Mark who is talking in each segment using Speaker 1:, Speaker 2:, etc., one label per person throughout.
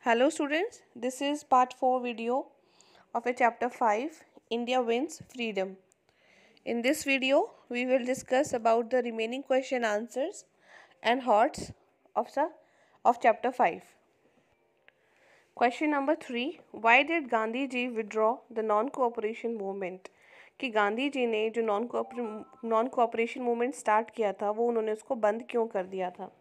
Speaker 1: Hello students, this is part 4 video of a chapter 5, India Wins Freedom. In this video, we will discuss about the remaining question answers and thoughts of chapter 5. Question number 3, why did Gandhi ji withdraw the non-cooperation movement? कि गांधी जी ने जो non cooperation movement start किया था वो उन्होंने उसको बंद क्यों कर दिया था?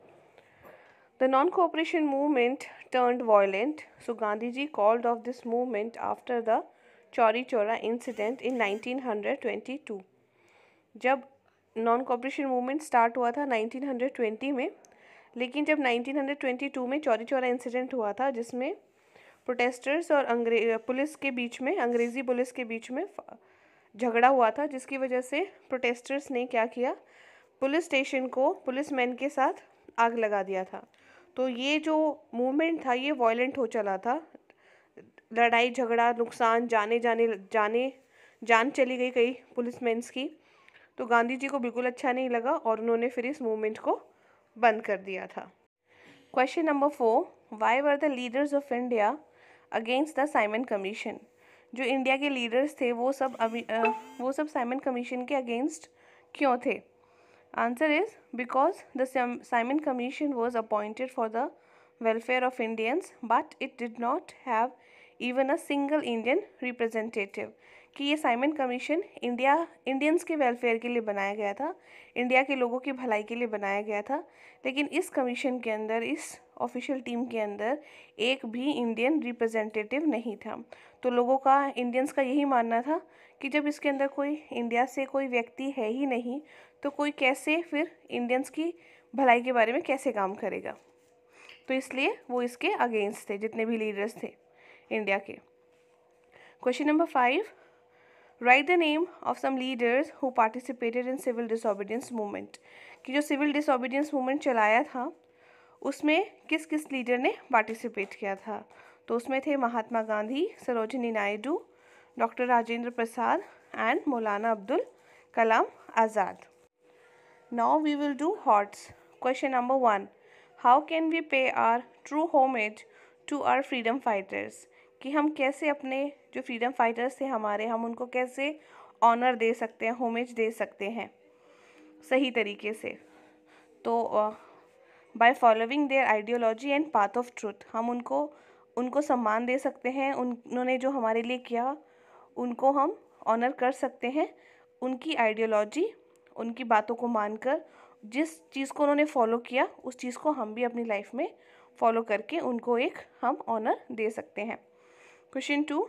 Speaker 1: The non-cooperation movement turned violent, so Gandhiji called off this movement after the Chauri Chaura incident in 1922. जब नॉन कोऑपरेशन मूवमेंट स्टार्ट हुआ था 1920 में, लेकिन जब 1922 में चौरी चौरा इंसिडेंट हुआ था जिसमें प्रोटेस्टर्स और पुलिस के बीच में अंग्रेज़ी पुलिस के बीच में झगड़ा हुआ था, जिसकी वजह से प्रोटेस्टर्स ने क्या किया, पुलिस स्टेशन को पुलिसमैन के साथ आग लगा दिया था। तो ये जो मूवमेंट था ये वायलेंट हो चला था, लड़ाई झगड़ा नुकसान जान चली गई कई पुलिसमैन्स की। तो गांधी जी को बिल्कुल अच्छा नहीं लगा और उन्होंने फिर इस मूवमेंट को बंद कर दिया था। Question number 4, why were the leaders of India against the Simon commission? जो इंडिया के लीडर्स थे वो सब साइमन कमीशन के अगेंस्ट क्यों थे? Answer is because the Simon Commission was appointed for the welfare of Indians, but it did not have even a single Indian representative. कि ये साइमन कमीशन इंडियंस के वेलफेयर के लिए बनाया गया था, इंडिया के लोगों की भलाई के लिए बनाया गया था, लेकिन इस कमीशन के अंदर, इस ऑफिशियल टीम के अंदर एक भी इंडियन रिप्रेजेंटेटिव नहीं था। तो लोगों का, इंडियंस का यही मानना था कि जब इसके अंदर कोई इंडिया से कोई व्यक्ति है ही नहीं तो कोई कैसे फिर इंडियंस की भलाई के बारे में कैसे काम करेगा। तो इसलिए वो इसके अगेंस्ट थे, जितने भी लीडर्स थे इंडिया के। Question number 5, write the name of some leaders who participated in civil disobedience movement. कि जो सिविल डिसोबीडियंस मूवमेंट चलाया था उसमें किस किस लीडर ने पार्टिसिपेट किया था? तो उसमें थे Mahatma Gandhi, Sarojini Naidu, doctor Rajendra Prasad and Maulana Abdul Kalam Azad. Now we will do HOTS. Question number 1. How can we pay our true homage to our freedom fighters? कि हम कैसे अपने जो फ्रीडम फाइटर्स थे हमारे, हम उनको कैसे ऑनर दे सकते हैं, होमेज दे सकते हैं सही तरीके से? तो by following their ideology and path of truth, हम उनको सम्मान दे सकते हैं। उन्होंने जो हमारे लिए किया उनको हम ऑनर कर सकते हैं। उनकी आइडियोलॉजी, उनकी बातों को मानकर, जिस चीज़ को उन्होंने फॉलो किया उस चीज़ को हम भी अपनी लाइफ में फॉलो करके उनको एक हम ऑनर दे सकते हैं। Question 2,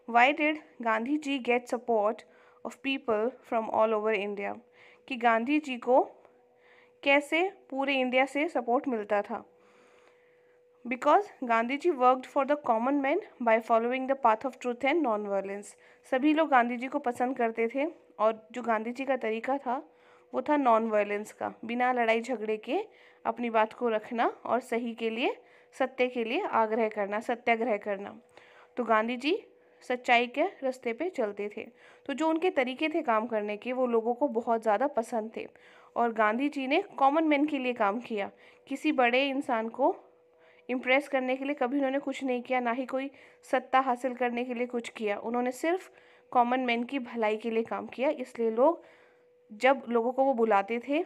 Speaker 1: why did Gandhi ji get support of people from all over India? कि गांधी जी को कैसे पूरे इंडिया से सपोर्ट मिलता था? Because Gandhi ji worked for the common man by following the path of truth and non violence. सभी लोग गांधी जी को पसंद करते थे और जो गांधी जी का तरीका था वो था नॉन वायलेंस का, बिना लड़ाई झगड़े के अपनी बात को रखना और सही के लिए, सत्य के लिए आग्रह करना, सत्याग्रह करना। तो गांधी जी सच्चाई के रास्ते पे चलते थे। तो जो उनके तरीके थे काम करने के वो लोगों को बहुत ज़्यादा पसंद थे और गांधी जी ने कॉमन मैन के लिए काम किया। किसी बड़े इंसान को इम्प्रेस करने के लिए कभी उन्होंने कुछ नहीं किया, ना ही कोई सत्ता हासिल करने के लिए कुछ किया। उन्होंने सिर्फ कॉमन मैन की भलाई के लिए काम किया। इसलिए लोग, जब लोगों को वो बुलाते थे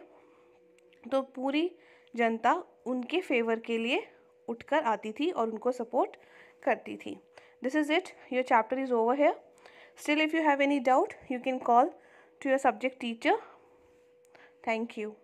Speaker 1: तो पूरी जनता उनके फेवर के लिए उठकर आती थी और उनको सपोर्ट करती थी। This is it, your chapter is over here. Still if you have any doubt you can call to your subject teacher. Thank you.